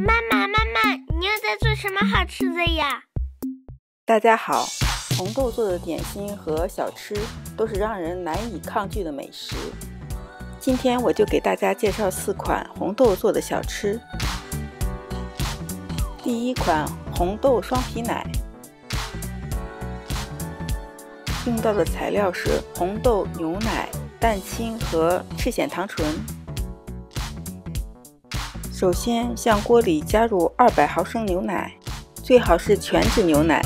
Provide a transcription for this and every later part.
妈，你又在做什么好吃的呀？大家好，红豆做的点心和小吃都是让人难以抗拒的美食。今天我就给大家介绍4款红豆做的小吃。第一款红豆双皮奶，用到的材料是红豆、牛奶、蛋清和赤藓糖醇。首先向锅里加入200毫升牛奶，最好是全脂牛奶，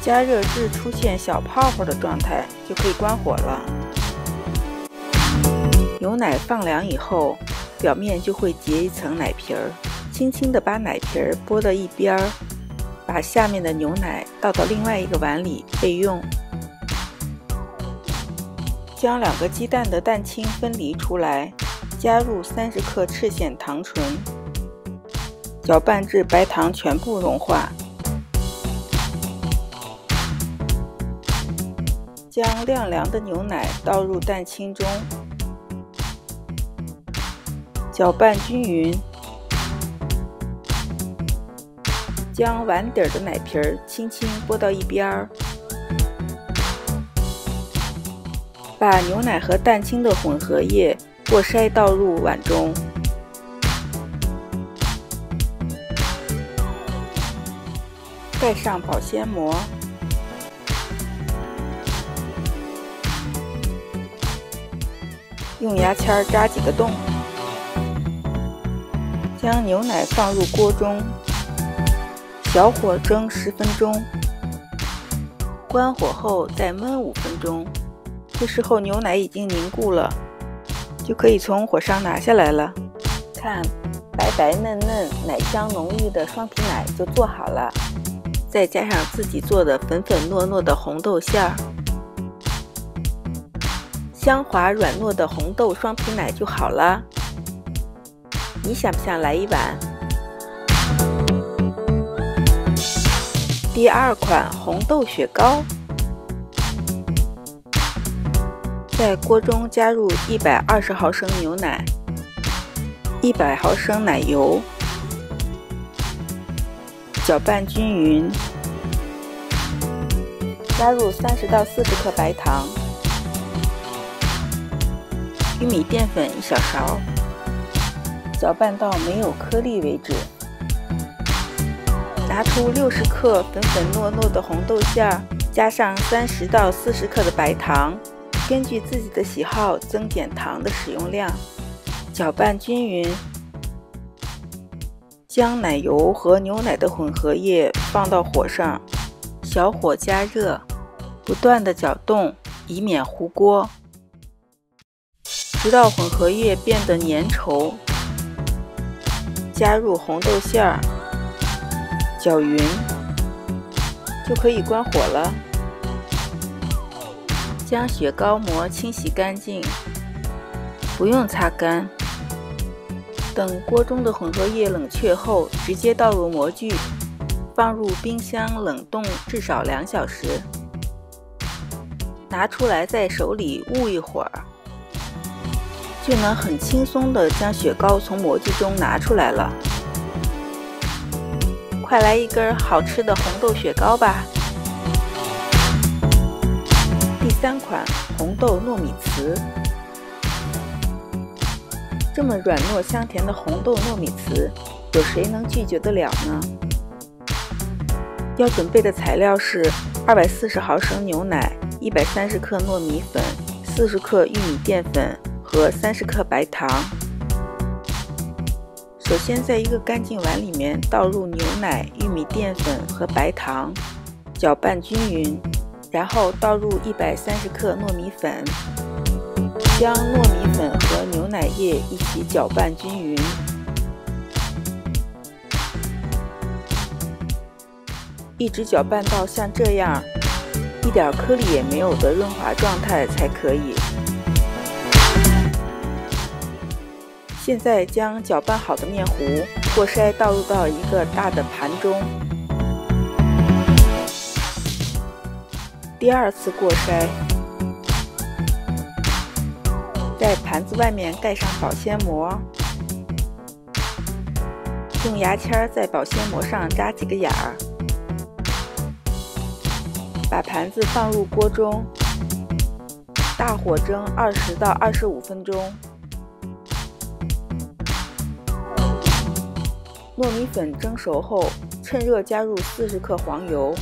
加热至出现小泡泡的状态就可以关火了。牛奶放凉以后，表面就会结一层奶皮儿，轻轻地把奶皮儿拨到一边，把下面的牛奶倒到另外一个碗里备用。将2个鸡蛋的蛋清分离出来，加入30克赤藓糖醇，搅拌至白糖全部融化。将晾凉的牛奶倒入蛋清中，搅拌均匀。将碗底的奶皮儿轻轻拨到一边，把牛奶和蛋清的混合液过筛倒入碗中，盖上保鲜膜，用牙签扎几个洞，将牛奶放入锅中，小火蒸10分钟，关火后再焖5分钟。这时候牛奶已经凝固了，就可以从火上拿下来了。看，白白嫩嫩、奶香浓郁的双皮奶就做好了，再加上自己做的粉粉糯糯的红豆馅儿，香滑软糯的红豆双皮奶就好了。你想不想来一碗？第2款红豆雪糕，在锅中加入120毫升牛奶、100毫升奶油，搅拌均匀，加入30到40克白糖，玉米淀粉1小勺，搅拌到没有颗粒为止。拿出60克粉粉糯糯的红豆馅，加上30到40克的白糖，根据自己的喜好增减糖的使用量，搅拌均匀。将奶油和牛奶的混合液放到火上，小火加热，不断地搅动，以免糊锅，直到混合液变得粘稠。加入红豆馅，搅匀，就可以关火了。将雪糕膜清洗干净，不用擦干。等锅中的混合液冷却后，直接倒入模具，放入冰箱冷冻至少2小时。拿出来在手里捂一会儿，就能很轻松地将雪糕从模具中拿出来了。快来一根好吃的红豆雪糕吧！第3款红豆糯米糍，这么软糯香甜的红豆糯米糍，有谁能拒绝得了呢？要准备的材料是240毫升牛奶、130克糯米粉、40克玉米淀粉和30克白糖。首先在一个干净碗里面倒入牛奶、玉米淀粉和白糖，搅拌均匀，然后倒入130克糯米粉，将糯米粉和牛奶液一起搅拌均匀，一直搅拌到像这样一点颗粒也没有的润滑状态才可以。现在将搅拌好的面糊过筛倒入到一个大的盘中，第2次过筛，在盘子外面盖上保鲜膜，用牙签在保鲜膜上扎几个眼儿，把盘子放入锅中，大火蒸20到25分钟。糯米粉蒸熟后，趁热加入40克黄油。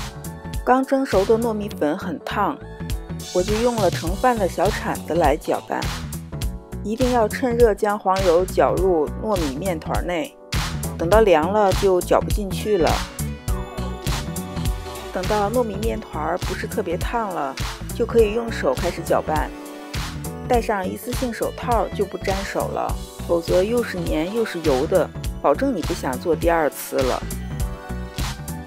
刚蒸熟的糯米粉很烫，我就用了盛饭的小铲子来搅拌。一定要趁热将黄油搅入糯米面团内，等到凉了就搅不进去了。等到糯米面团不是特别烫了，就可以用手开始搅拌。戴上一次性手套就不沾手了，否则又是黏又是油的，保证你不想做第二次了。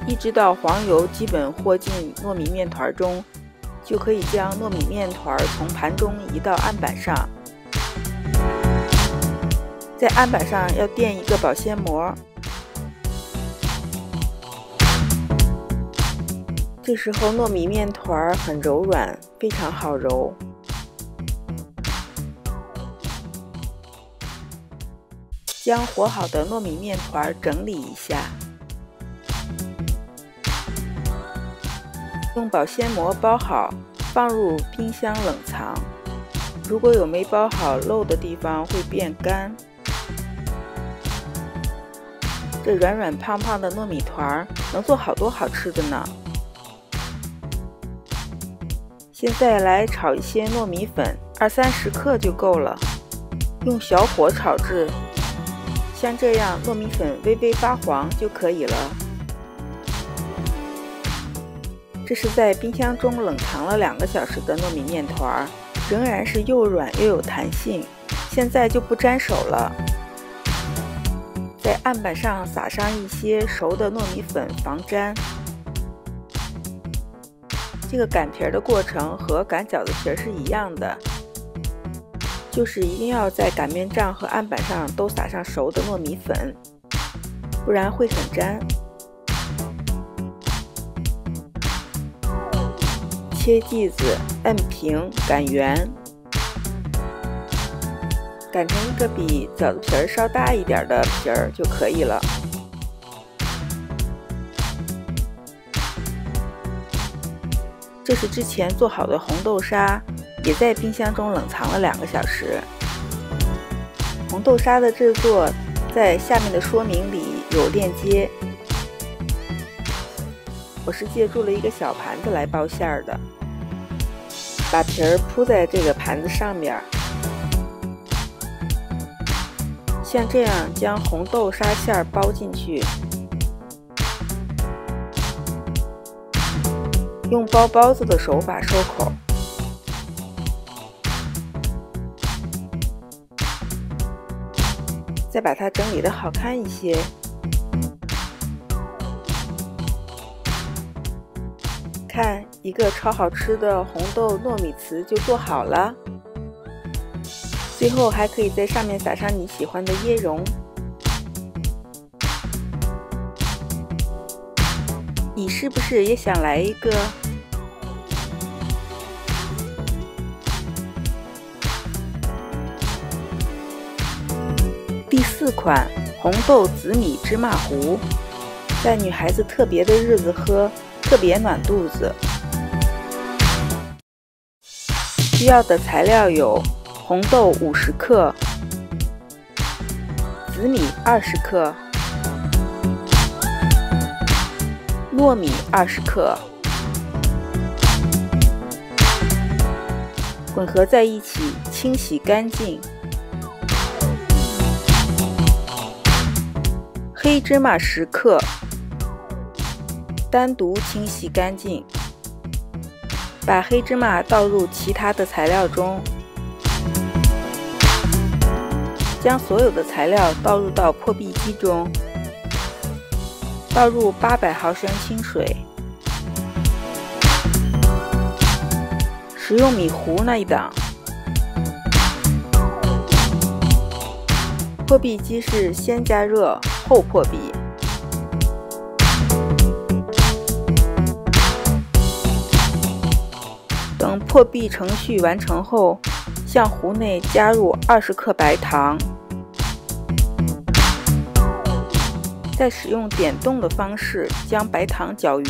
一直到黄油基本和进糯米面团中，就可以将糯米面团从盘中移到案板上。在案板上要垫一个保鲜膜。这时候糯米面团很柔软，非常好揉。将和好的糯米面团整理一下，用保鲜膜包好，放入冰箱冷藏。如果有没包好漏的地方会变干。这软软胖胖的糯米团能做好多好吃的呢。现在来炒一些糯米粉，20-30克就够了，用小火炒制，像这样糯米粉微微发黄就可以了。这是在冰箱中冷藏了2个小时的糯米面团，仍然是又软又有弹性，现在就不沾手了。在案板上撒上一些熟的糯米粉防粘。这个擀皮的过程和擀饺子皮是一样的，就是一定要在擀面杖和案板上都撒上熟的糯米粉，不然会很粘。切剂子，摁平，擀圆，擀成一个比饺子皮稍大一点的皮就可以了。这是之前做好的红豆沙，也在冰箱中冷藏了2个小时。红豆沙的制作在下面的说明里有链接。我是借助了一个小盘子来包馅的，把皮铺在这个盘子上面，像这样将红豆沙馅包进去，用包包子的手法收口。再把它整理得好看一些。看，一个超好吃的红豆糯米糍就做好了。最后还可以在上面撒上你喜欢的椰蓉。你是不是也想来一个？第4款红豆紫米芝麻糊，在女孩子特别的日子喝，特别暖肚子。需要的材料有红豆50克，紫米20克，糯米20克，混合在一起，清洗干净。黑芝麻10克，单独清洗干净。把黑芝麻倒入其他的材料中，将所有的材料倒入到破壁机中，倒入800毫升清水。使用米糊那一档。破壁机是先加热后破壁。等破壁程序完成后，向壶内加入20克白糖，再使用点动的方式将白糖搅匀。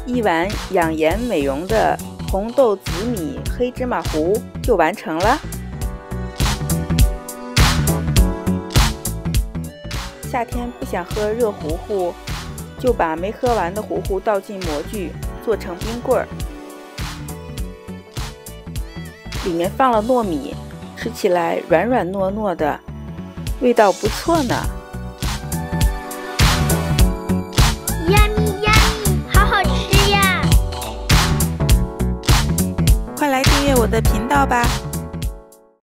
一碗养颜美容的红豆紫米黑芝麻糊就完成了。夏天不想喝热糊糊，就把没喝完的糊糊倒进模具，做成冰棍儿。里面放了糯米，吃起来软软糯糯的，味道不错呢。Yummy yummy， 好好吃呀！快来订阅我的频道吧。